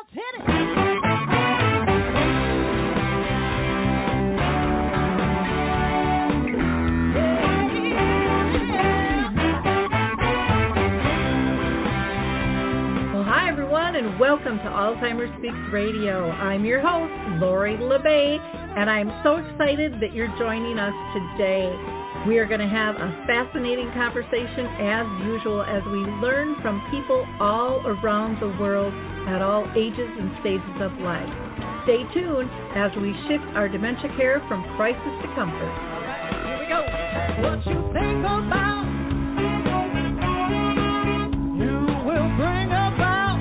let's hit it. And welcome to Alzheimer Speaks Radio. I'm your host, Lori LeBay, and I'm so excited that you're joining us today. We are going to have a fascinating conversation as usual as we learn from people all around the world at all ages and stages of life. Stay tuned as we shift our dementia care from crisis to comfort. All right, here we go. What you think about, you will bring about.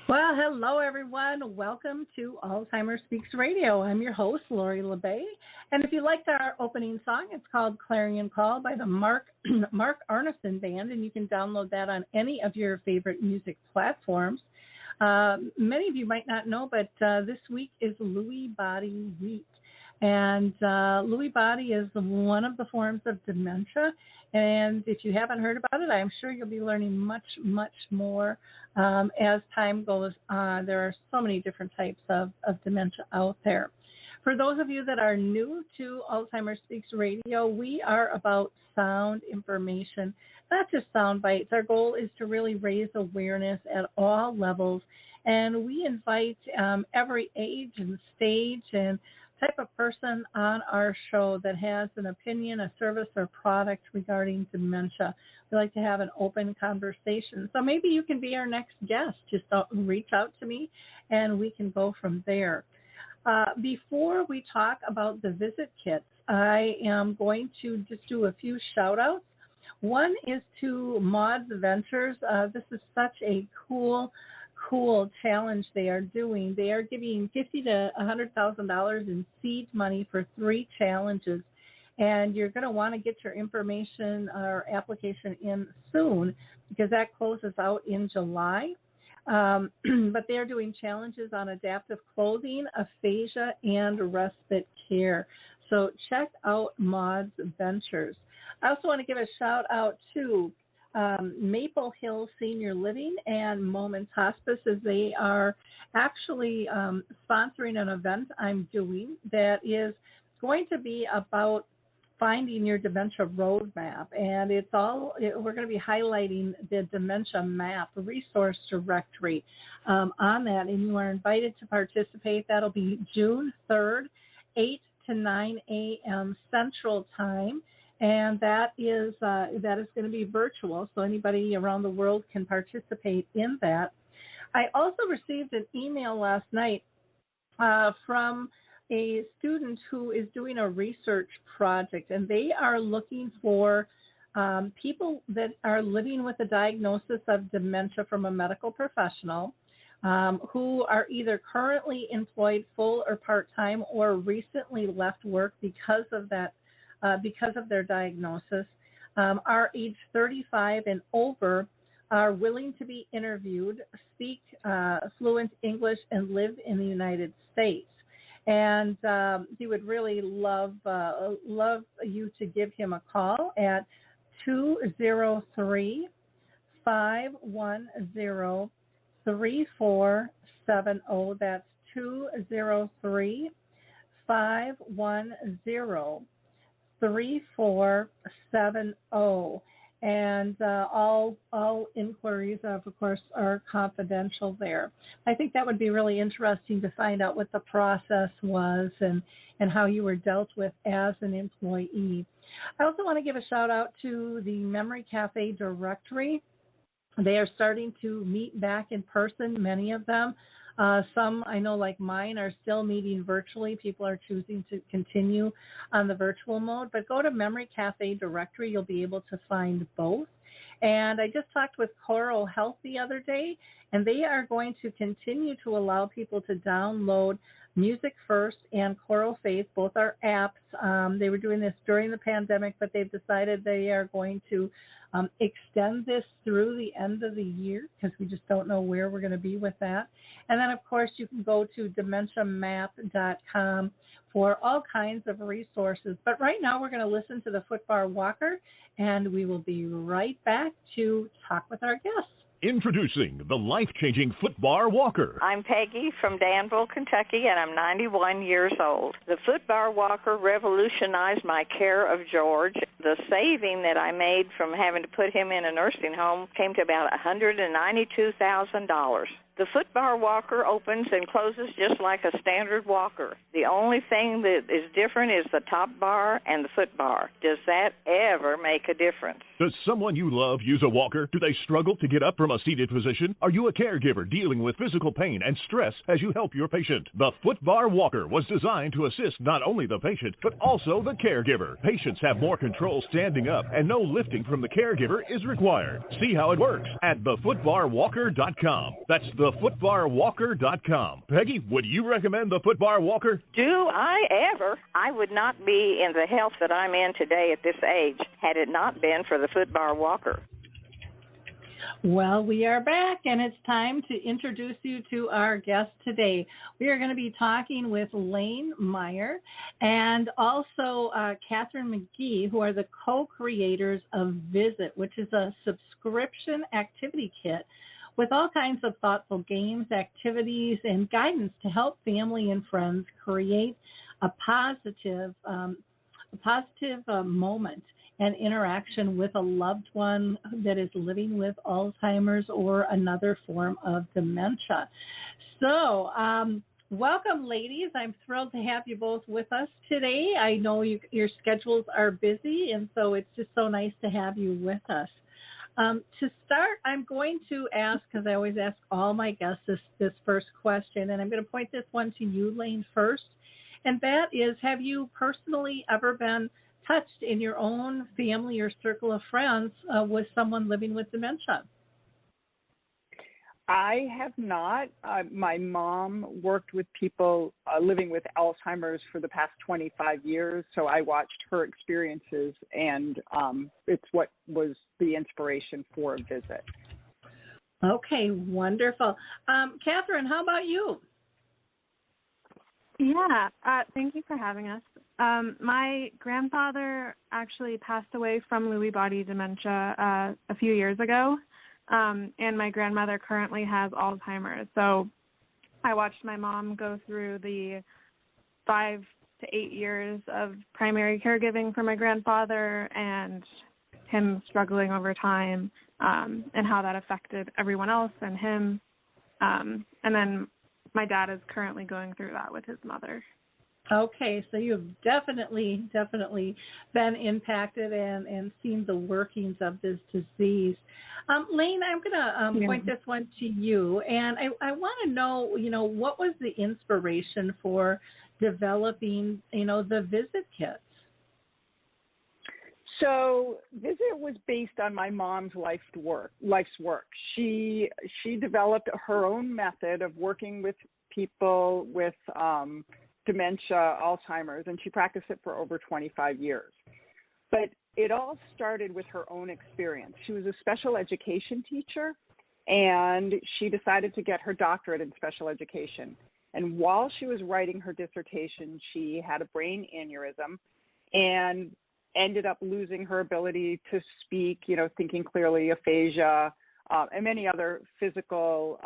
Well, hello, everyone. Welcome to Alzheimer Speaks Radio. I'm your host, Lori LeBay. And if you liked our opening song, it's called Clarion Call by the Mark Arneson Band, and you can download that on any of your favorite music platforms. Many of you might not know, but this week is Lewy Body Week. And Lewy Body is one of the forms of dementia. And if you haven't heard about it, I'm sure you'll be learning much, much more as time goes on. There are so many different types of dementia out there. For those of you that are new to Alzheimer Speaks Radio, we are about sound information, not just sound bites. Our goal is to really raise awareness at all levels. And we invite every age and stage and type of person on our show that has an opinion, a service, or product regarding dementia. We like to have an open conversation. So maybe you can be our next guest. Just reach out to me, and we can go from there. Before we talk about the visit kits, I am going to just do a few shout-outs. One is to Maud's Ventures. This is such a cool challenge they are doing. They are giving $50,000 to $100,000 in seed money for 3 challenges, and you're going to want to get your information or application in soon because that closes out in July. But they are doing challenges on adaptive clothing, aphasia, and respite care. So check out Maud's Ventures. I also want to give a shout out to Maple Hill Senior Living and Moments Hospice, as they are actually sponsoring an event I'm doing that is going to be about finding your dementia roadmap. And we're going to be highlighting the dementia map resource directory on that, and you are invited to participate. That'll be June 3rd, 8 to 9 a.m. Central Time. And that is going to be virtual, so anybody around the world can participate in that. I also received an email last night from a student who is doing a research project, and they are looking for people that are living with a diagnosis of dementia from a medical professional who are either currently employed full or part-time or recently left work because of that. Because of their diagnosis, are age 35 and over, are willing to be interviewed, speak fluent English, and live in the United States. And he would really love you to give him a call at 203-510-3470. That's 203-510-3470. And all inquiries, of course, are confidential there. I think that would be really interesting to find out what the process was and how you were dealt with as an employee. I also want to give a shout out to the Memory Cafe directory. They are starting to meet back in person, many of them. Some, I know, like mine, are still meeting virtually. People are choosing to continue on the virtual mode. But go to Memory Cafe directory. You'll be able to find both. And I just talked with Coral Health the other day, and they are going to continue to allow people to download Music First and Choral Faith. Both are apps. They were doing this during the pandemic, but they've decided they are going to extend this through the end of the year because we just don't know where we're going to be with that. And then, of course, you can go to dementiamap.com for all kinds of resources. But right now we're going to listen to the Footbar Walker, and we will be right back to talk with our guests. Introducing the life-changing Footbar Walker. I'm Peggy from Danville, Kentucky, and I'm 91 years old. The Footbar Walker revolutionized my care of George. The saving that I made from having to put him in a nursing home came to about $192,000. The Footbar Walker opens and closes just like a standard walker. The only thing that is different is the top bar and the foot bar. Does that ever make a difference? Does someone you love use a walker? Do they struggle to get up from a seated position? Are you a caregiver dealing with physical pain and stress as you help your patient? The Footbar Walker was designed to assist not only the patient, but also the caregiver. Patients have more control standing up, and no lifting from the caregiver is required. See how it works at thefootbarwalker.com. That's thefootbarwalker.com. Peggy, would you recommend the Footbar Walker? Do I ever? I would not be in the health that I'm in today at this age had it not been for the Footbar Walker. Well, we are back, and it's time to introduce you to our guest today. We are going to be talking with Layne Meyer and also Katherine Magee, who are the co-creators of Visit, which is a subscription activity kit with all kinds of thoughtful games, activities, and guidance to help family and friends create a positive moment and interaction with a loved one that is living with Alzheimer's or another form of dementia. So, welcome, ladies. I'm thrilled to have you both with us today. I know your schedules are busy, and so it's just so nice to have you with us. To start, I'm going to ask, because I always ask all my guests this first question, and I'm going to point this one to you, Layne, first, and that is, have you personally ever been touched in your own family or circle of friends with someone living with dementia? I have not. My mom worked with people living with Alzheimer's for the past 25 years, so I watched her experiences, and it's what was the inspiration for a Visit. Okay, wonderful. Katherine, how about you? Yeah, thank you for having us. My grandfather actually passed away from Lewy body dementia a few years ago, and my grandmother currently has Alzheimer's. So I watched my mom go through the 5 to 8 years of primary caregiving for my grandfather and him struggling over time, and how that affected everyone else and him. And then my dad is currently going through that with his mother. Okay, so you've definitely been impacted and seen the workings of this disease. Layne, I'm going to point this one to you, and I want to know, what was the inspiration for developing, the Visit kits? So Visit was based on my mom's life's work. She developed her own method of working with people with dementia, Alzheimer's, and she practiced it for over 25 years. But it all started with her own experience. She was a special education teacher, and she decided to get her doctorate in special education. And while she was writing her dissertation, she had a brain aneurysm and ended up losing her ability to speak, thinking clearly, aphasia, and many other physical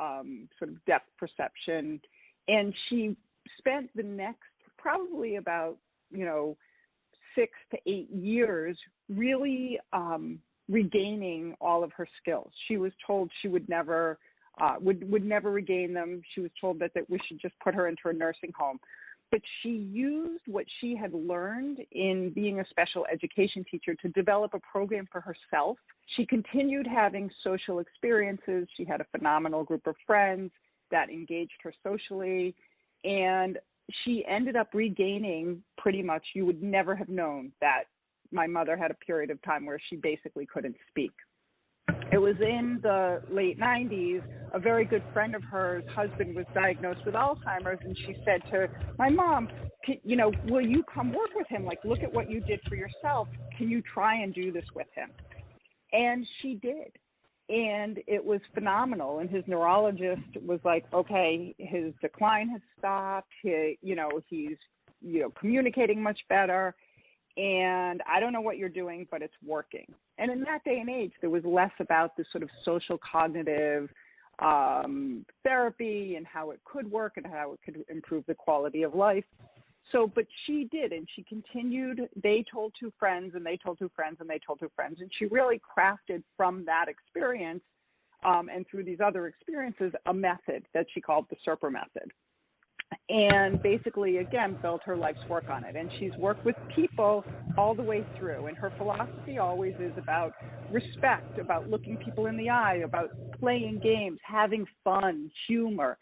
sort of depth perception. And she spent the next probably about, 6 to 8 years really regaining all of her skills. She was told she would never regain them. She was told that we should just put her into a nursing home. But she used what she had learned in being a special education teacher to develop a program for herself. She continued having social experiences. She had a phenomenal group of friends that engaged her socially, and she ended up regaining pretty much, you would never have known that my mother had a period of time where she basically couldn't speak. It was in the late 90s. A very good friend of hers' husband was diagnosed with Alzheimer's, and she said to my mom, will you come work with him? Like, look at what you did for yourself. Can you try and do this with him? And she did. And it was phenomenal. And his neurologist was like, okay, his decline has stopped. He's communicating much better. And I don't know what you're doing, but it's working. And in that day and age, there was less about this sort of social cognitive therapy and how it could work and how it could improve the quality of life. So, but she did, and she continued. They told two friends, and they told two friends, and they told two friends. And she really crafted from that experience and through these other experiences a method that she called the SERPER method. And basically, again, built her life's work on it. And she's worked with people all the way through. And her philosophy always is about respect, about looking people in the eye, about playing games, having fun, humor.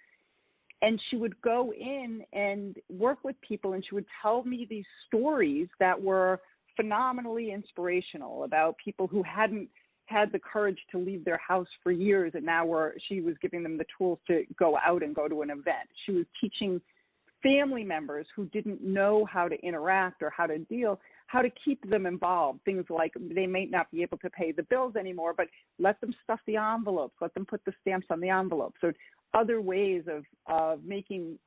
And she would go in and work with people, and she would tell me these stories that were phenomenally inspirational about people who hadn't had the courage to leave their house for years, and now she was giving them the tools to go out and go to an event. She was teaching family members who didn't know how to interact or how to deal, how to keep them involved. Things like they may not be able to pay the bills anymore, but let them stuff the envelopes, let them put the stamps on the envelope. So other ways of making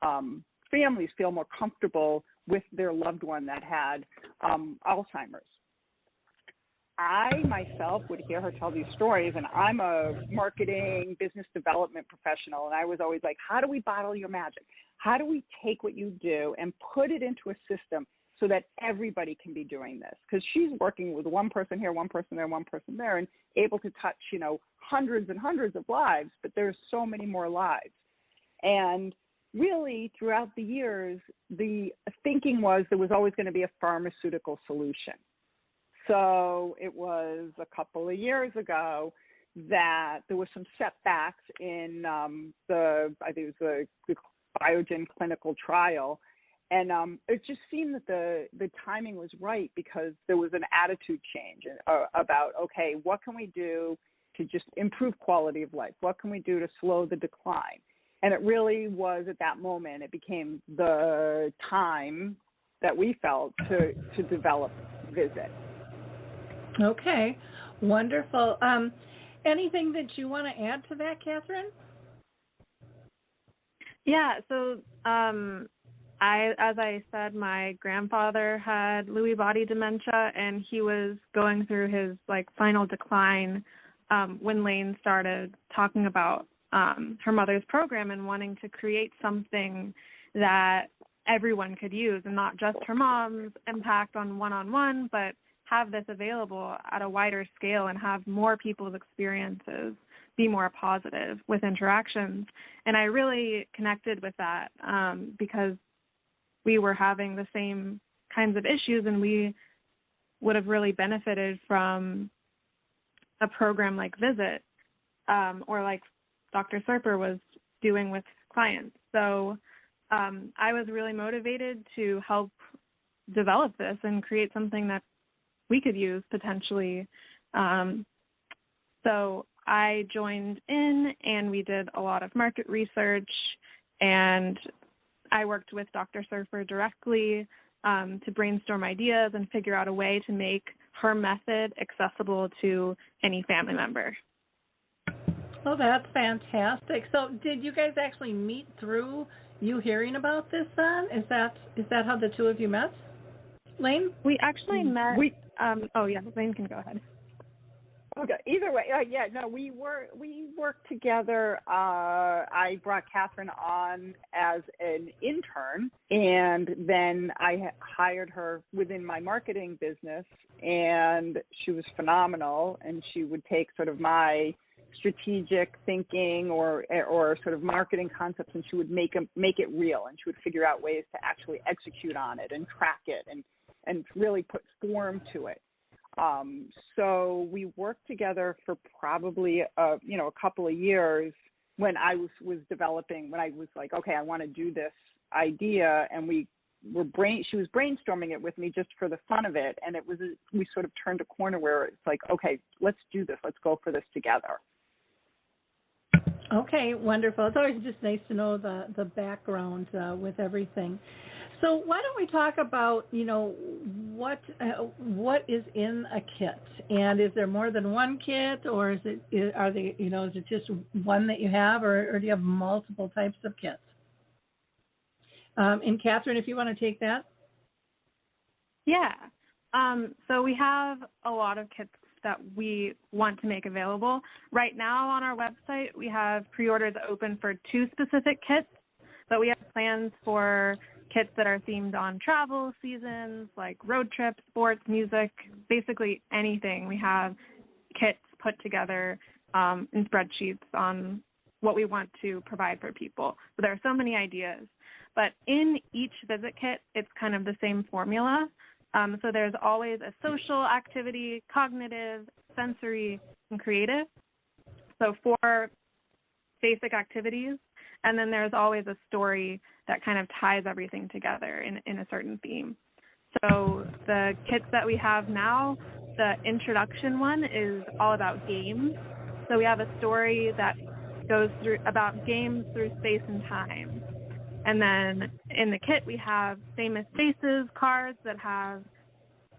families feel more comfortable with their loved one that had Alzheimer's. I myself would hear her tell these stories, and I'm a marketing, business development professional, and I was always like, how do we bottle your magic? How do we take what you do and put it into a system so that everybody can be doing this? Because she's working with one person here, one person there, one person there, and able to touch, hundreds and hundreds of lives, but there's so many more lives. And really, throughout the years, the thinking was there was always going to be a pharmaceutical solution. So it was a couple of years ago that there were some setbacks in the Biogen clinical trial. And it just seemed that the timing was right because there was an attitude change about, okay, what can we do to just improve quality of life? What can we do to slow the decline? And it really was at that moment, it became the time that we felt to develop Visit. Okay, wonderful. Anything that you want to add to that, Katherine? Yeah, so as I said, my grandfather had Lewy body dementia, and he was going through his final decline when Layne started talking about her mother's program and wanting to create something that everyone could use, and not just her mom's impact on one-on-one, but have this available at a wider scale and have more people's experiences be more positive with interactions. And I really connected with that because we were having the same kinds of issues, and we would have really benefited from a program like Visit or like Dr. Serper was doing with clients. So I was really motivated to help develop this and create something that we could use potentially. So I joined in, and we did a lot of market research, and I worked with Dr. Serper directly to brainstorm ideas and figure out a way to make her method accessible to any family member. Oh, that's fantastic. So did you guys actually meet through you hearing about this then? Is that how the two of you met? Layne? We actually met. Layne can go ahead. Okay. Either way, we worked together. I brought Katherine on as an intern, and then I hired her within my marketing business, and she was phenomenal. And she would take sort of my strategic thinking or sort of marketing concepts, and she would make it real, and she would figure out ways to actually execute on it and track it and really put form to it. So we worked together for probably a couple of years when I was developing, when I was like, okay, I want to do this idea, and we she was brainstorming it with me just for the fun of it, and we sort of turned a corner where it's like, okay, let's do this, let's go for this together. Okay, wonderful. It's always just nice to know the background with everything. So why don't we talk about, what is in a kit, and is there more than one kit, or is it just one that you have, or do you have multiple types of kits? And Katherine, if you want to take that. Yeah. So we have a lot of kits that we want to make available. Right now on our website, we have pre-orders open for 2 specific kits, but we have plans for kits that are themed on travel seasons, like road trips, sports, music, basically anything. We have kits put together in spreadsheets on what we want to provide for people. So there are so many ideas. But in each visit kit, it's kind of the same formula. So there's always a social activity, cognitive, sensory, and creative. So 4 basic activities. And then there's always a story that kind of ties everything together in a certain theme. So the kits that we have now, the introduction one is all about games. So we have a story that goes through about games through space and time. And then in the kit, we have famous faces cards that have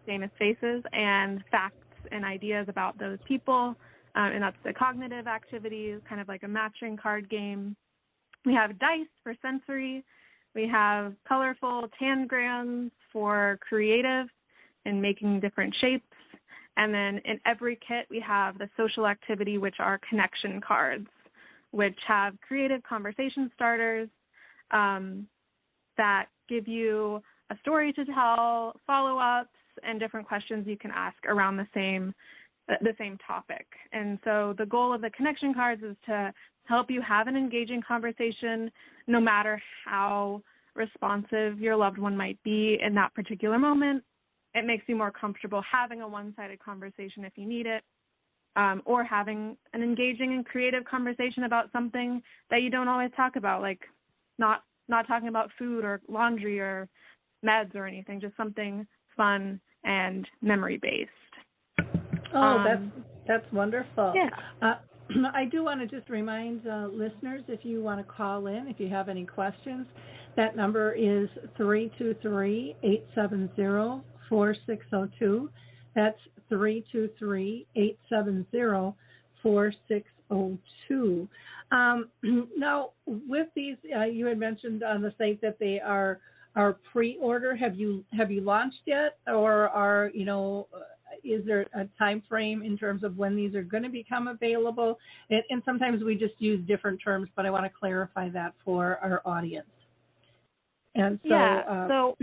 famous faces and facts and ideas about those people. And that's the cognitive activities, kind of like a matching card game. We have dice for sensory. We have colorful tangrams for creative and making different shapes. And then in every kit, we have the social activity, which are connection cards, which have creative conversation starters that give you a story to tell, follow-ups, and different questions you can ask around the same topic. And so the goal of the connection cards is to help you have an engaging conversation no matter how responsive your loved one might be in that particular moment. It makes you more comfortable having a one-sided conversation if you need it, or having an engaging and creative conversation about something that you don't always talk about, like not talking about food or laundry or meds or anything, just something fun and memory-based. Oh, that's wonderful. Yeah. I do want to just remind listeners, if you want to call in, if you have any questions, that number is 323-870-4602. That's 323-870-4602. Now, with these, you had mentioned on the site that they are pre-order. Have you launched yet, or is there a time frame in terms of when these are going to become available? And sometimes we just use different terms, but I want to clarify that for our audience. And so,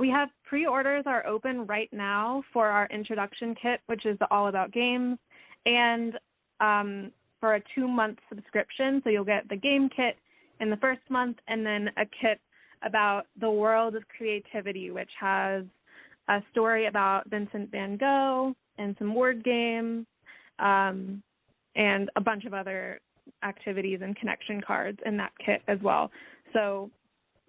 we have pre-orders are open right now for our introduction kit, which is the All About Games, and for a 2-month subscription. So you'll get the game kit in the first month, and then a kit about the world of creativity, which has a story about Vincent van Gogh and some word games, and a bunch of other activities and connection cards in that kit as well. So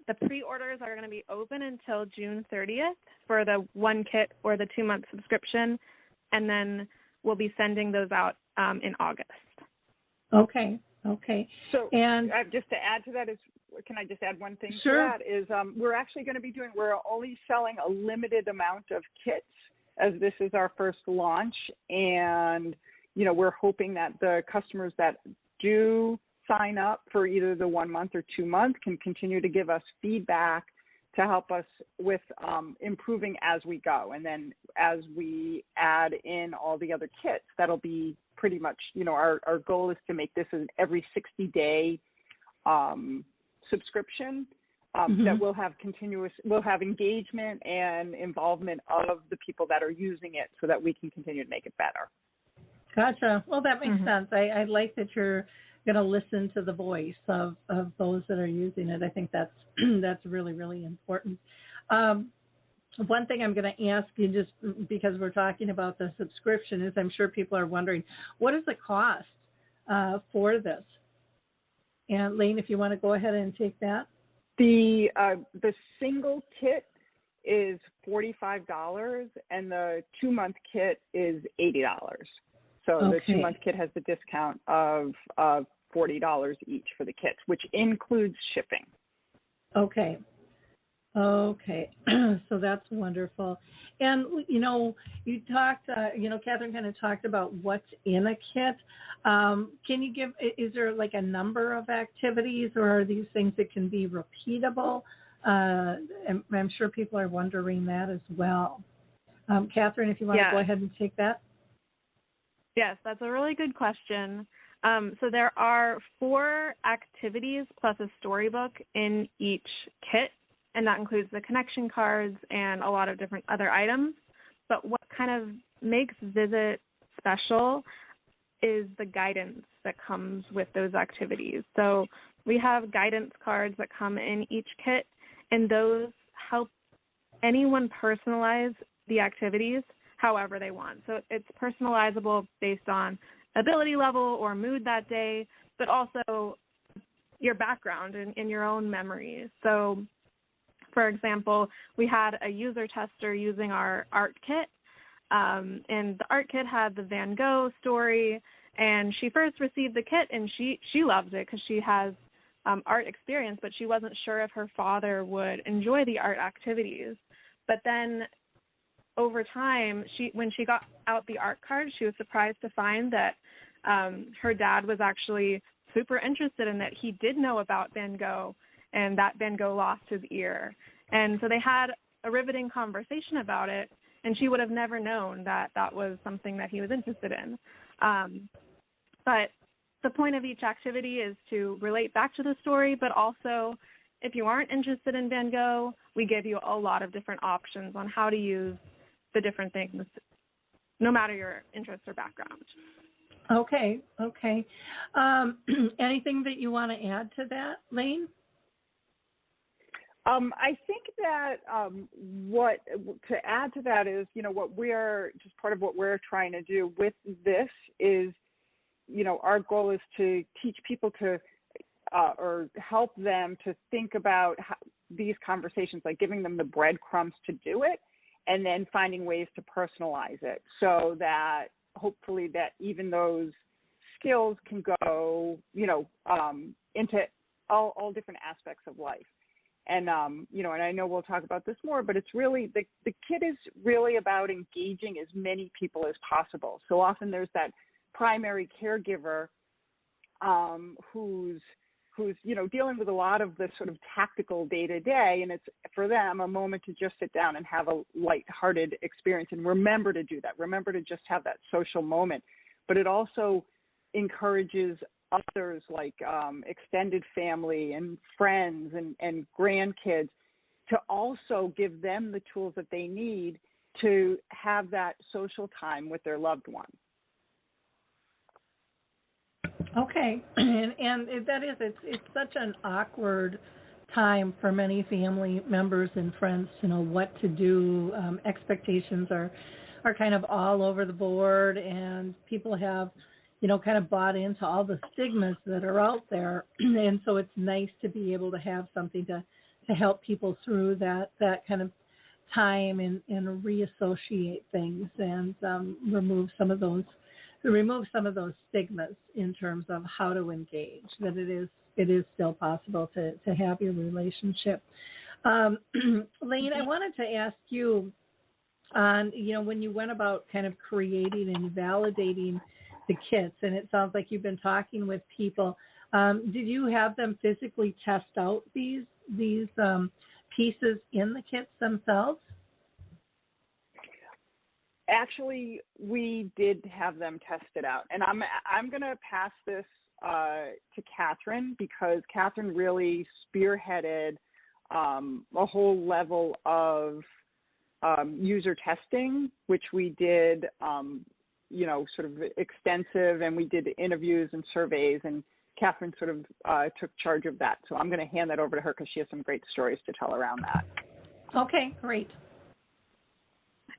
the pre-orders are going to be open until June 30th for the 1 kit or the 2-month subscription, and then we'll be sending those out in August. Okay. So, and just to add to that, can I just add one thing Sure. to that? Is we're actually going to be we're only selling a limited amount of kits, as this is our first launch, and we're hoping that the customers that do sign up for either the 1 month or 2 months can continue to give us feedback to help us with improving as we go. And then as we add in all the other kits, that'll be pretty much, our goal is to make this an every 60-day subscription that will have engagement and involvement of the people that are using it, so that we can continue to make it better. Gotcha. Well, that makes sense. I like that you're going to listen to the voice of those that are using it. I think that's really, really important. One thing I'm going to ask you, just because we're talking about the subscription, is I'm sure people are wondering, what is the cost for this? And Layne, if you want to go ahead and take that. The single kit is $45, and the 2-month kit is $80. So the 2-month kit has the discount of $40 each for the kits, which includes shipping. Okay. So that's wonderful. And, you talked, Katherine kind of talked about what's in a kit. Can you is there like a number of activities, or are these things that can be repeatable? I'm sure people are wondering that as well. Katherine, if you want to go ahead and take that. Yes, that's a really good question. So there are 4 activities plus a storybook in each kit, and that includes the connection cards and a lot of different other items. But what kind of makes Visit special is the guidance that comes with those activities. So we have guidance cards that come in each kit, and those help anyone personalize the activities however they want. So it's personalizable based on ability level or mood that day, but also your background and your own memories. So, for example, we had a user tester using our art kit, and the art kit had the Van Gogh story, and she first received the kit, and she loved it because she has art experience, but she wasn't sure if her father would enjoy the art activities. But then over time, when she got out the art card, she was surprised to find that her dad was actually super interested in that. He did know about Van Gogh, and that Van Gogh lost his ear. And so they had a riveting conversation about it, and she would have never known that that was something that he was interested in. But the point of each activity is to relate back to the story, but also if you aren't interested in Van Gogh, we give you a lot of different options on how to use the different things, no matter your interest or background. Okay. Anything that you want to add to that, Layne? I think that what to add to that is, what we're just part of what we're trying to do with this is, our goal is to teach people to or help them to think about these conversations, like giving them the breadcrumbs to do it, and then finding ways to personalize it so that hopefully that even those skills can go, into all different aspects of life. And, and I know we'll talk about this more, but it's really, the kit is really about engaging as many people as possible. So often there's that primary caregiver who's dealing with a lot of the sort of tactical day-to-day, and it's for them a moment to just sit down and have a lighthearted experience and remember to do that, remember to just have that social moment. But it also encourages others like extended family and friends and grandkids to also give them the tools that they need to have that social time with their loved one. Okay, and that is, it's such an awkward time for many family members and friends to know what to do. Expectations are kind of all over the board, and people have, kind of bought into all the stigmas that are out there, and so it's nice to be able to have something to help people through that kind of time and reassociate things and remove some of those stigmas in terms of how to engage, that it is still possible to have your relationship. Layne, I wanted to ask you on, when you went about kind of creating and validating the kits, and it sounds like you've been talking with people, did you have them physically test out these pieces in the kits themselves? Actually, we did have them test it out, and I'm going to pass this to Katherine, because Katherine really spearheaded a whole level of user testing, which we did, sort of extensive, and we did interviews and surveys, and Katherine sort of took charge of that. So I'm going to hand that over to her because she has some great stories to tell around that. Okay, great.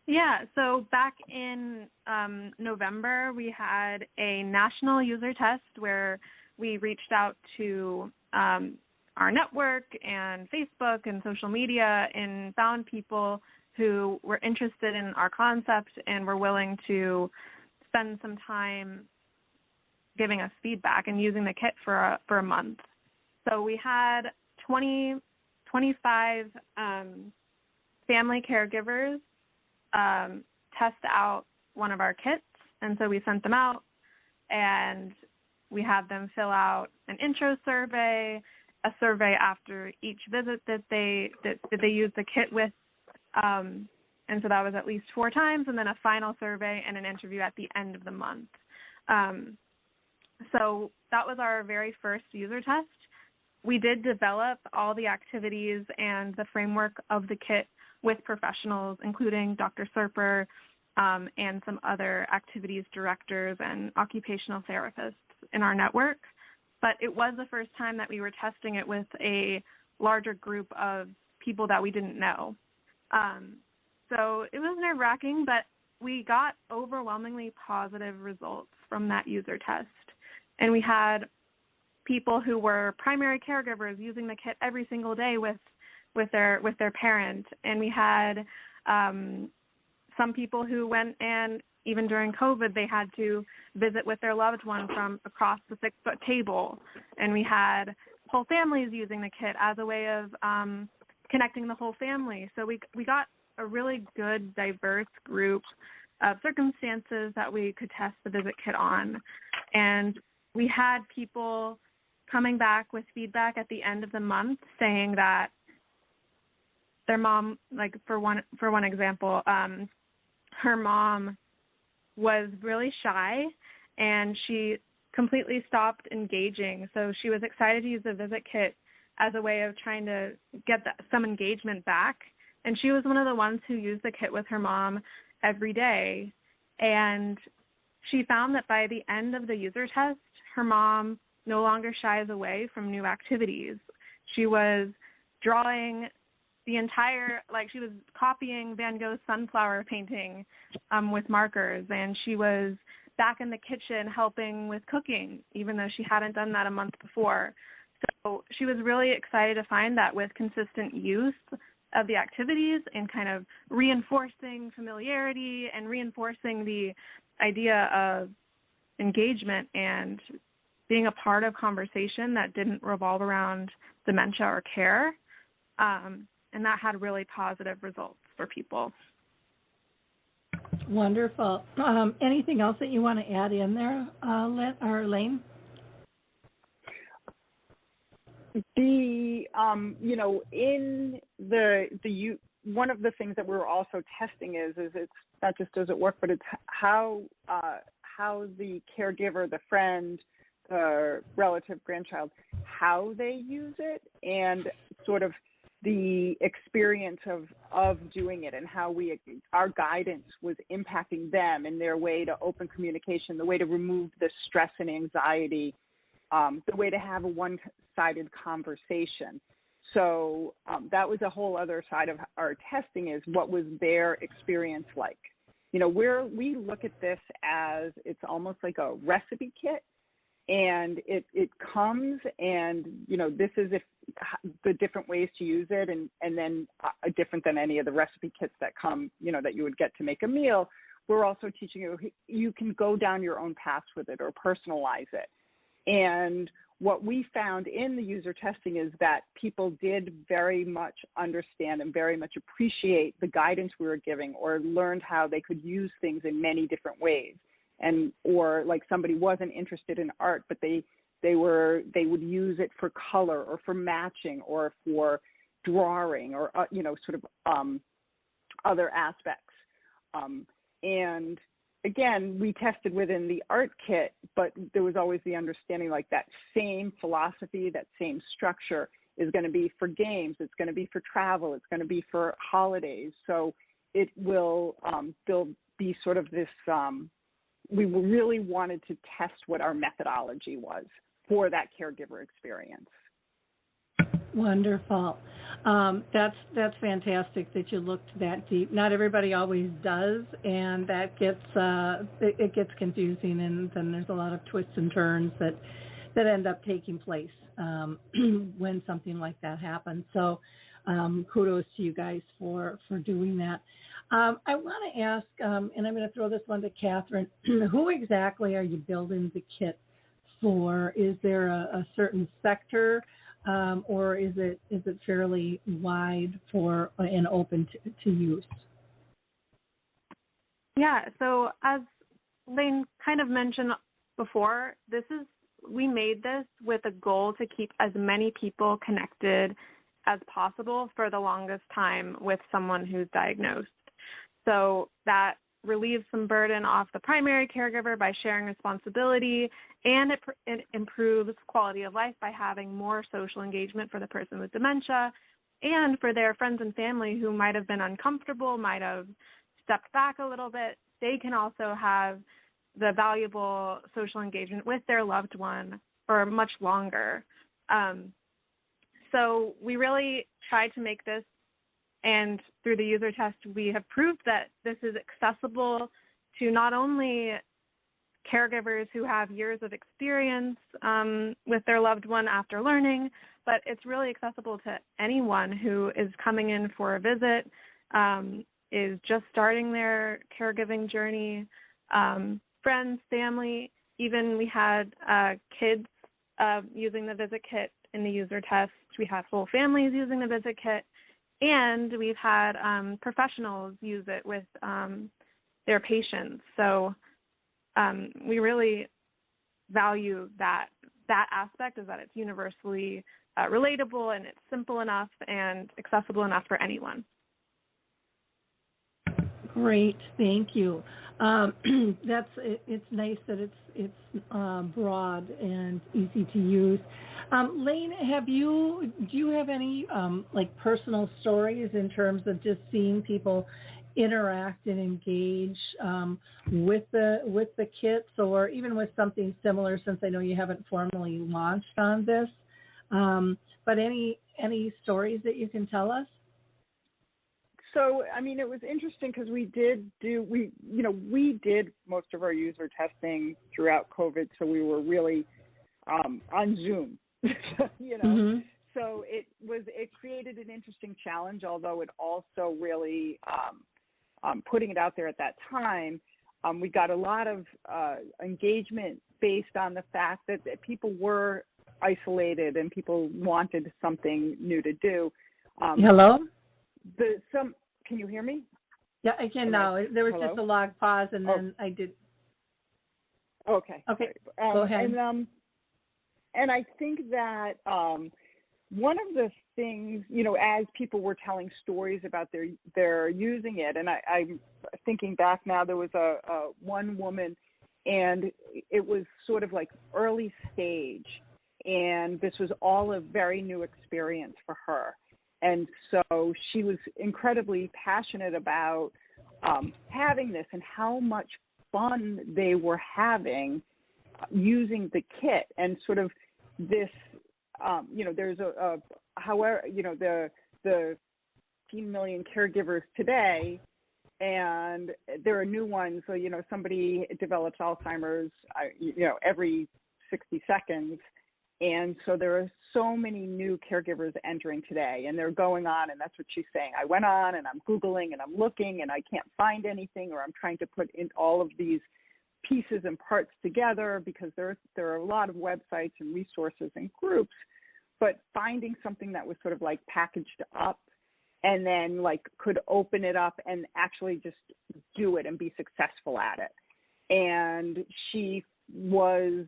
Yeah, so back in November, we had a national user test where we reached out to our network and Facebook and social media and found people who were interested in our concept and were willing to spend some time giving us feedback and using the kit for a month. So we had 25 family caregivers test out one of our kits, and so we sent them out, and we had them fill out an intro survey, a survey after each visit that they used the kit with, and so that was at least 4 times, and then a final survey and an interview at the end of the month. So that was our very first user test. We did develop all the activities and the framework of the kit with professionals, including Dr. Serper and some other activities directors and occupational therapists in our network. But it was the first time that we were testing it with a larger group of people that we didn't know. So it was nerve-wracking, but we got overwhelmingly positive results from that user test. And we had people who were primary caregivers using the kit every single day with their parent, and we had some people who went, and even during COVID they had to visit with their loved one from across the 6-foot table, and we had whole families using the kit as a way of connecting the whole family. So we got a really good diverse group of circumstances that we could test the Visit Kit on, and we had people coming back with feedback at the end of the month saying that their mom, like for one example, her mom was really shy and she completely stopped engaging. So she was excited to use the Visit Kit as a way of trying to get some engagement back. And she was one of the ones who used the kit with her mom every day. And she found that by the end of the user test, her mom no longer shies away from new activities. She was drawing the entire, she was copying Van Gogh's sunflower painting with markers, and she was back in the kitchen helping with cooking, even though she hadn't done that a month before. So she was really excited to find that with consistent use of the activities and kind of reinforcing familiarity and reinforcing the idea of engagement and being a part of conversation that didn't revolve around dementia or care. And that had really positive results for people. Wonderful. Anything else that you want to add in there, Layne? In the one of the things that we're also testing is it's not just does it work, but it's how the caregiver, the friend, the relative, grandchild, how they use it, and sort of the experience of doing it, and how our guidance was impacting them in their way to open communication, the way to remove the stress and anxiety, the way to have a one-sided conversation. So that was a whole other side of our testing, is what was their experience like. We look at this as it's almost like a recipe kit, and it comes, and this is the different ways to use it, and then different than any of the recipe kits that come, that you would get to make a meal. We're also teaching you can go down your own paths with it or personalize it. And what we found in the user testing is that people did very much understand and very much appreciate the guidance we were giving, or learned how they could use things in many different ways. Or like somebody wasn't interested in art, but they would use it for color or for matching or for drawing or other aspects. And again, we tested within the art kit, but there was always the understanding like that same philosophy, that same structure is going to be for games, it's going to be for travel, it's going to be for holidays. So it will there'll be sort of this. We really wanted to test what our methodology was for that caregiver experience. Wonderful. That's fantastic that you looked that deep. Not everybody always does, and that gets it gets confusing, and then there's a lot of twists and turns that that end up taking place when something like that happens. So kudos to you guys for doing that. I want to ask, and I'm going to throw this one to Katherine, who exactly are you building the kit for? Is there a certain sector, or is it fairly wide for and open to use? Yeah, so as Layne kind of mentioned before, we made this with a goal to keep as many people connected as possible for the longest time with someone who's diagnosed. So that relieves some burden off the primary caregiver by sharing responsibility, and it improves quality of life by having more social engagement for the person with dementia and for their friends and family who might have been uncomfortable, might have stepped back a little bit. They can also have the valuable social engagement with their loved one for much longer. So we really tried to make this, and through the user test, we have proved that this is accessible to not only caregivers who have years of experience with their loved one after learning, but it's really accessible to anyone who is coming in for a visit, is just starting their caregiving journey, friends, family. Even we had kids using the visit kit in the user test. We had whole families using the visit kit, and we've had professionals use it with their patients. So we really value that aspect, is that it's universally relatable and it's simple enough and accessible enough for anyone. Great, thank you. It's nice that it's broad and easy to use. Layne, do you have any like personal stories in terms of just seeing people interact and engage with the kits, or even with something similar? Since I know you haven't formally launched on this, but any stories that you can tell us? So, I mean, it was interesting because we did most of our user testing throughout COVID, so we were really on Zoom, Mm-hmm. So it created an interesting challenge, although it also really, putting it out there at that time, we got a lot of engagement based on the fact that people were isolated and people wanted something new to do. Hello? Can you hear me? Yeah, I can now. There was Hello? just a log pause, and then I did. Okay. Okay. Go ahead. And I think that one of the things, as people were telling stories about their using it, and I'm thinking back now, there was a one woman, and it was sort of like early stage, and this was all a very new experience for her. And so she was incredibly passionate about having this and how much fun they were having using the kit. And sort of this, there's the 15 million caregivers today, and there are new ones. So, somebody develops Alzheimer's, every 60 seconds. And so there are so many new caregivers entering today, and they're going on, and that's what she's saying. I went on, and I'm Googling, and I'm looking, and I can't find anything, or I'm trying to put in all of these pieces and parts together, because there are a lot of websites and resources and groups, but finding something that was sort of like packaged up and then like could open it up and actually just do it and be successful at it. And she was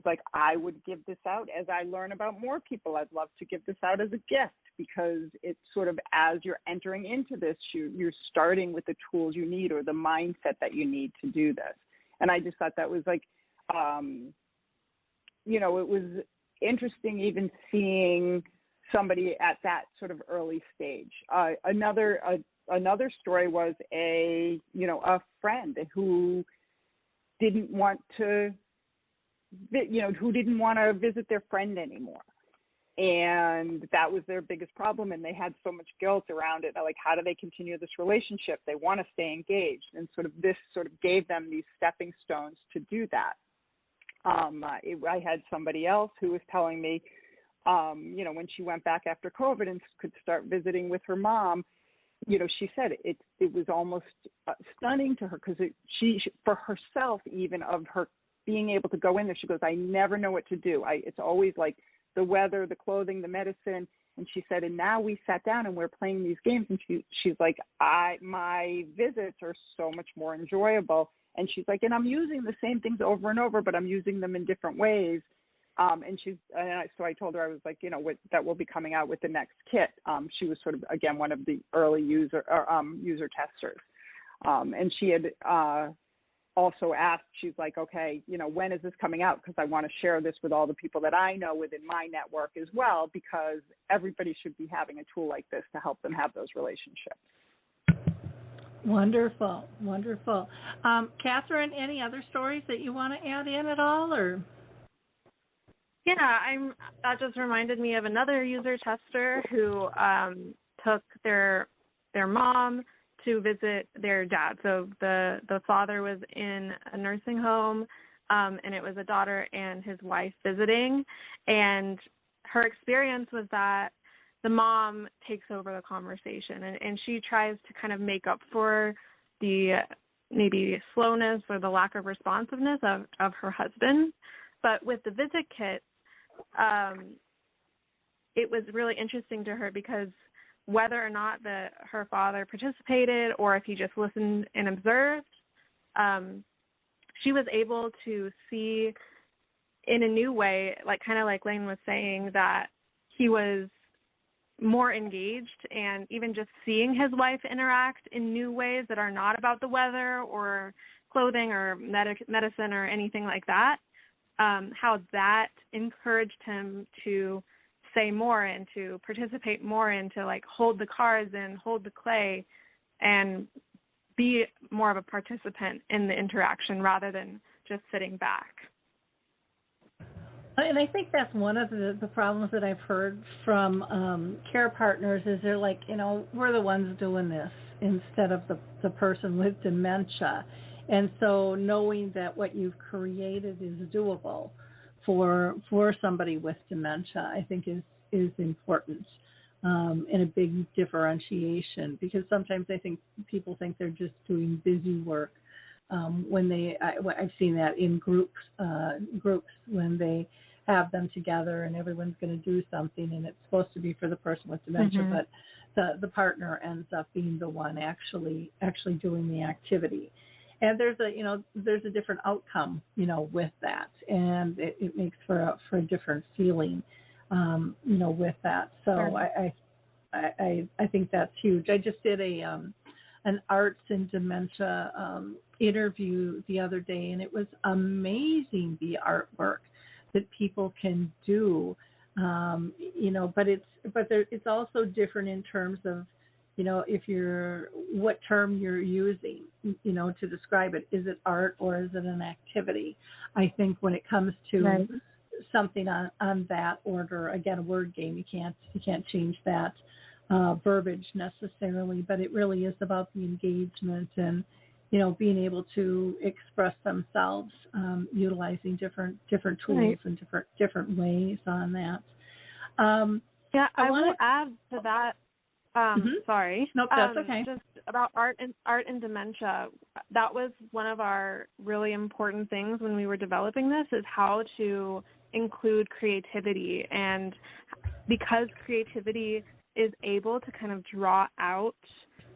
like, I would give this out as I learn about more people. I'd love to give this out as a gift, because it's sort of, as you're entering into this, you're starting with the tools you need or the mindset that you need to do this. And I just thought that was like, it was interesting even seeing somebody at that sort of early stage. Another story was a friend who didn't want to visit their friend anymore. And that was their biggest problem, and they had so much guilt around it. Like, how do they continue this relationship? They want to stay engaged. And this gave them these stepping stones to do that. I had somebody else who was telling me, when she went back after COVID and could start visiting with her mom, she said it was almost stunning to her because she for herself, even of her being able to go in there, she goes, I never know what to do. It's always like the weather, the clothing, the medicine. And she said, and now we sat down and we're playing these games. And she's like, my visits are so much more enjoyable. And she's like, and I'm using the same things over and over, but I'm using them in different ways. So I told her, I was like, that will be coming out with the next kit. She was sort of, again, one of the early user testers. And she had also asked, she's like, okay, when is this coming out? Because I want to share this with all the people that I know within my network as well, because everybody should be having a tool like this to help them have those relationships. Wonderful, wonderful. Katherine, any other stories that you want to add in at all, or? Yeah, that just reminded me of another user tester who took their mom to visit their dad. So the father was in a nursing home, and it was a daughter and his wife visiting. And her experience was that the mom takes over the conversation, and she tries to kind of make up for the maybe slowness or the lack of responsiveness of her husband. But with the visit kit, it was really interesting to her because whether or not her father participated or if he just listened and observed, she was able to see in a new way, kind of like Layne was saying, that he was more engaged, and even just seeing his wife interact in new ways that are not about the weather or clothing or medicine or anything like that, how that encouraged him to say more and to participate more and to hold the cards and hold the clay and be more of a participant in the interaction rather than just sitting back. And I think that's one of the problems that I've heard from care partners is they're like, we're the ones doing this instead of the person with dementia. And so knowing that what you've created is doable for somebody with dementia, I think is important and a big differentiation, because sometimes I think people think they're just doing busy work when I've seen that in groups when they have them together and everyone's going to do something and it's supposed to be for the person with dementia, but the partner ends up being the one actually doing the activity. And there's a different outcome, with that, and it makes for a different feeling, with that. So I think that's huge. I just did an arts and dementia interview the other day, and it was amazing, the artwork that people can do, but it's also different in terms of, what term you're using, to describe it. Is it art or is it an activity? I think when it comes to something on that order, again, a word game, you can't change that verbiage necessarily, but it really is about the engagement and, being able to express themselves, utilizing different tools and different ways on that. I will add to that. Sorry. Nope, that's okay. Just about art and dementia. That was one of our really important things when we were developing this, is how to include creativity. And because creativity is able to kind of draw out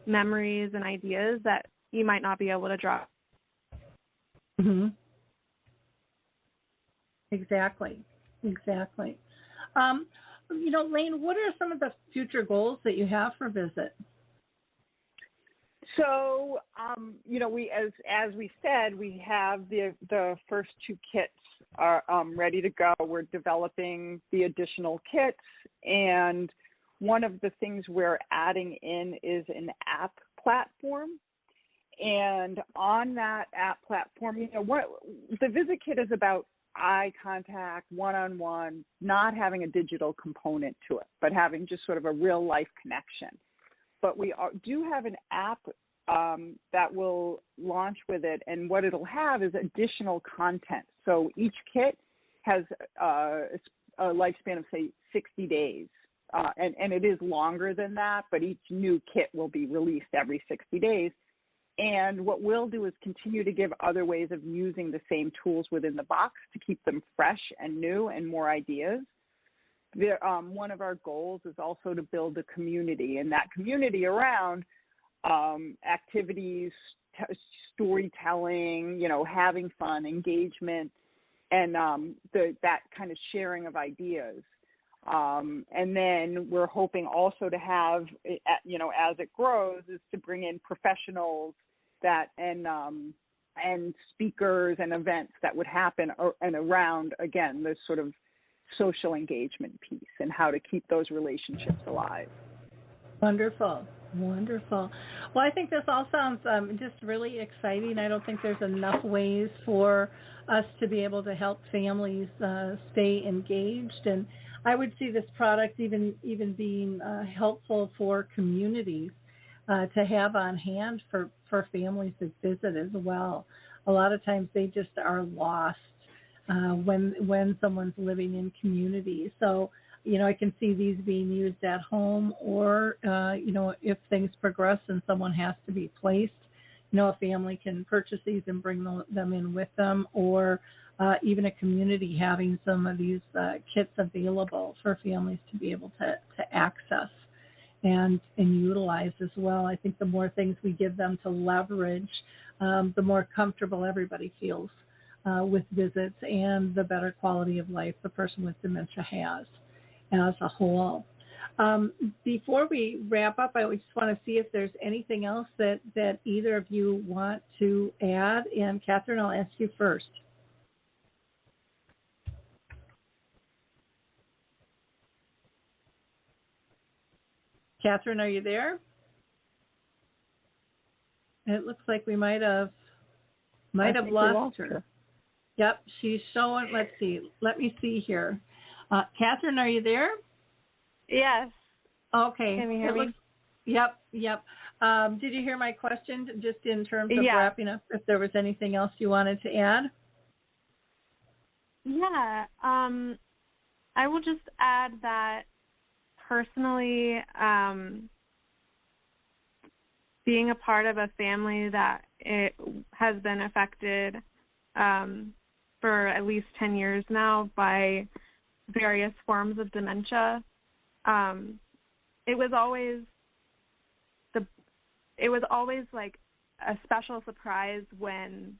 memories and ideas that you might not be able to draw. Exactly. Layne, what are some of the future goals that you have for Visit? So, we, as we said, we have the first two kits are ready to go. We're developing the additional kits, and one of the things we're adding in is an app platform. And on that app platform, what the Visit Kit is about: eye contact, one-on-one, not having a digital component to it, but having just sort of a real-life connection. But we do have an app that will launch with it, and what it'll have is additional content. So each kit has a lifespan of, say, 60 days, and it is longer than that, but each new kit will be released every 60 days. And what we'll do is continue to give other ways of using the same tools within the box to keep them fresh and new and more ideas. One of our goals is also to build a community, and that community around activities, storytelling, having fun, engagement, and that kind of sharing of ideas. And then we're hoping also to have, as it grows, is to bring in professionals and speakers and events that would happen and around, again, this sort of social engagement piece and how to keep those relationships alive. Wonderful. Wonderful. Well, I think this all sounds just really exciting. I don't think there's enough ways for us to be able to help families stay engaged. And I would see this product even being helpful for communities to have on hand for families that visit as well. A lot of times they just are lost when someone's living in community. So, I can see these being used at home or, if things progress and someone has to be placed, a family can purchase these and bring them in with them, or even a community having some of these kits available for families to be able to access and utilize as well. I think the more things we give them to leverage, the more comfortable everybody feels with visits and the better quality of life the person with dementia has as a whole. Before we wrap up, I just want to see if there's anything else that either of you want to add. And Katherine, I'll ask you first. Katherine, are you there? It looks like we might have lost her. Yep, she's showing. Let's see. Let me see here. Katherine, are you there? Yes. Okay. Can you hear me? Yep. Did you hear my question, just in terms of wrapping up, if there was anything else you wanted to add? Yeah. I will just add that personally, being a part of a family that it has been affected for at least 10 years now by various forms of dementia, it was always like a special surprise when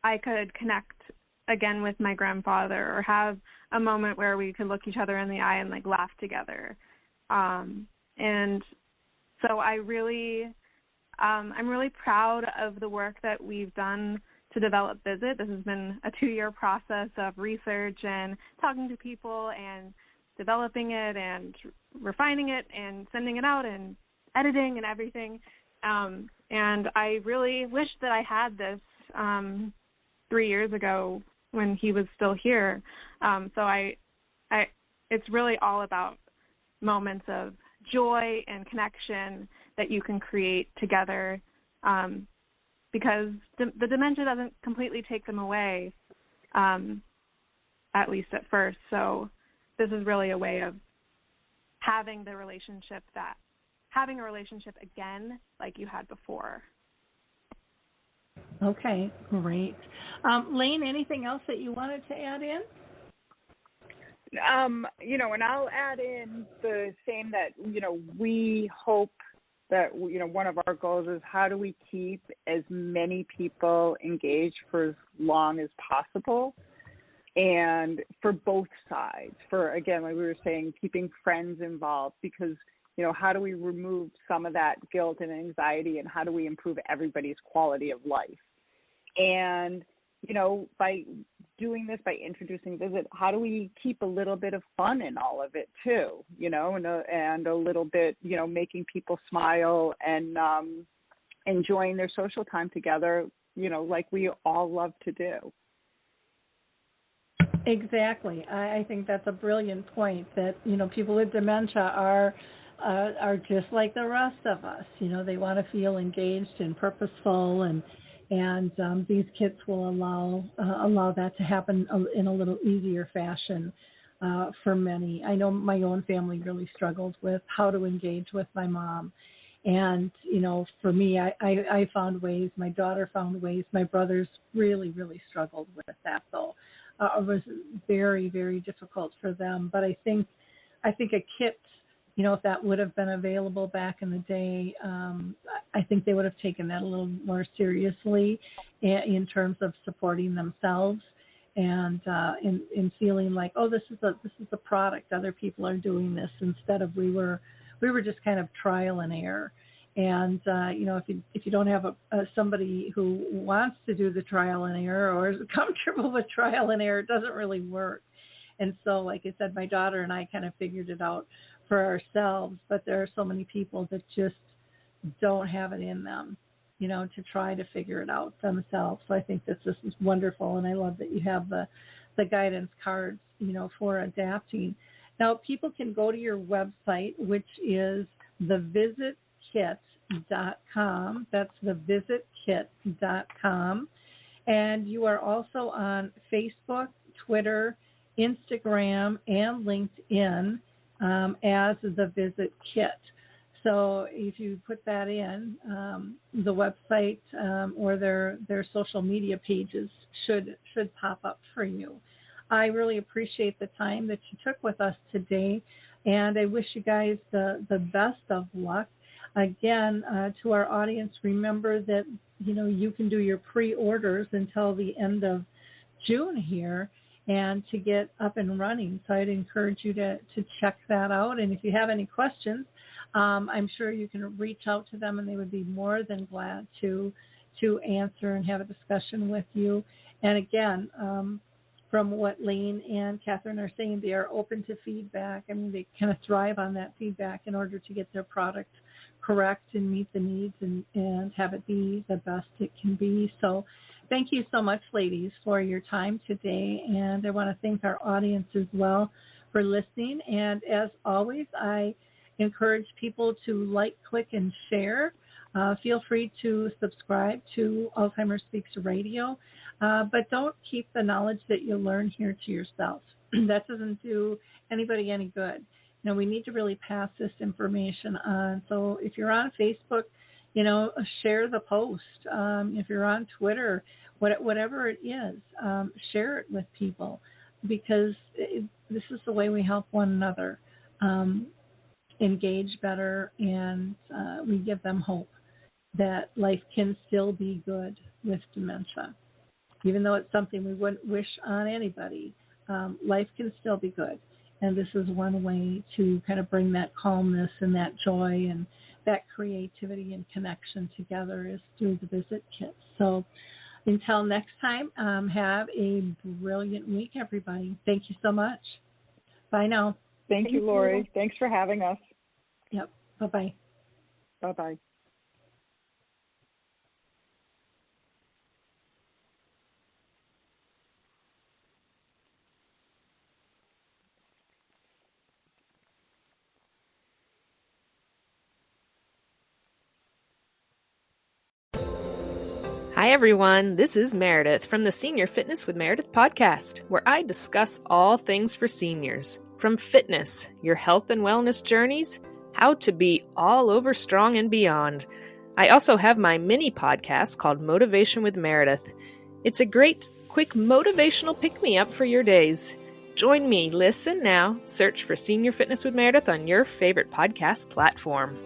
I could connect again with my grandfather or have a moment where we could look each other in the eye and like laugh together. And so I'm really proud of the work that we've done to develop Visit. This has been a 2-year process of research and talking to people and developing it and refining it and sending it out and editing and everything. And I really wish that I had this 3 years ago when he was still here. So it's really all about moments of joy and connection that you can create together, because the dementia doesn't completely take them away, at least at first. So this is really a way of having a relationship again like you had before. Okay, great. Layne, anything else that you wanted to add in? And I'll add in the same that, we hope that, one of our goals is how do we keep as many people engaged for as long as possible, and for both sides, for, again, like we were saying, keeping friends involved, because, how do we remove some of that guilt and anxiety, and how do we improve everybody's quality of life? And, by doing this, by introducing Visit, how do we keep a little bit of fun in all of it too, and a little bit, making people smile and enjoying their social time together, like we all love to do. Exactly. I think that's a brilliant point, that, people with dementia are are just like the rest of us. They want to feel engaged and purposeful, and these kits will allow that to happen in a little easier fashion for many. I know my own family really struggled with how to engage with my mom. And, for me, I found ways, my daughter found ways, my brothers really, really struggled with that, though. It was very, very difficult for them. But I think a kit, if that would have been available back in the day, I think they would have taken that a little more seriously in terms of supporting themselves and in feeling like, oh, this is a product. Other people are doing this, instead of we were just kind of trial and error. And if you don't have somebody who wants to do the trial and error or is comfortable with trial and error, it doesn't really work. And so, like I said, my daughter and I kind of figured it out for ourselves, but there are so many people that just don't have it in them, to try to figure it out themselves. So I think this is wonderful, and I love that you have the guidance cards, for adapting. Now, people can go to your website, which is thevisitkit.com. That's thevisitkit.com. And you are also on Facebook, Twitter, Instagram, and LinkedIn as The Visit Kit. So if you put that in, the website or their social media pages should pop up for you. I really appreciate the time that you took with us today, and I wish you guys the best of luck. Again, to our audience, remember that you can do your pre-orders until the end of June here, and to get up and running. So I'd encourage you to check that out. And if you have any questions, I'm sure you can reach out to them, and they would be more than glad to answer and have a discussion with you. And again, from what Layne and Katherine are saying, they are open to feedback. I mean, they kind of thrive on that feedback in order to get their product correct and meet the needs and have it be the best it can be. So thank you so much, ladies, for your time today. And I want to thank our audience as well for listening. And as always, I encourage people to like, click, and share. Feel free to subscribe to Alzheimer Speaks Radio, but don't keep the knowledge that you learn here to yourself. That doesn't do anybody any good. We need to really pass this information on. So if you're on Facebook, share the post. If you're on Twitter, whatever it is, share it with people, because this is the way we help one another engage better, and we give them hope that life can still be good with dementia. Even though it's something we wouldn't wish on anybody, life can still be good. And this is one way to kind of bring that calmness and that joy and that creativity and connection together, is through the Visit Kit. So until next time, have a brilliant week, everybody. Thank you so much. Bye now. Thank you, Lori. Thanks for having us. Yep. Bye-bye. Bye-bye. Hi, everyone. This is Meredith from the Senior Fitness with Meredith podcast, where I discuss all things for seniors, from fitness, your health and wellness journeys, how to be all over strong and beyond. I also have my mini podcast called Motivation with Meredith. It's a great, quick motivational pick-me-up for your days. Join me, listen now, search for Senior Fitness with Meredith on your favorite podcast platform.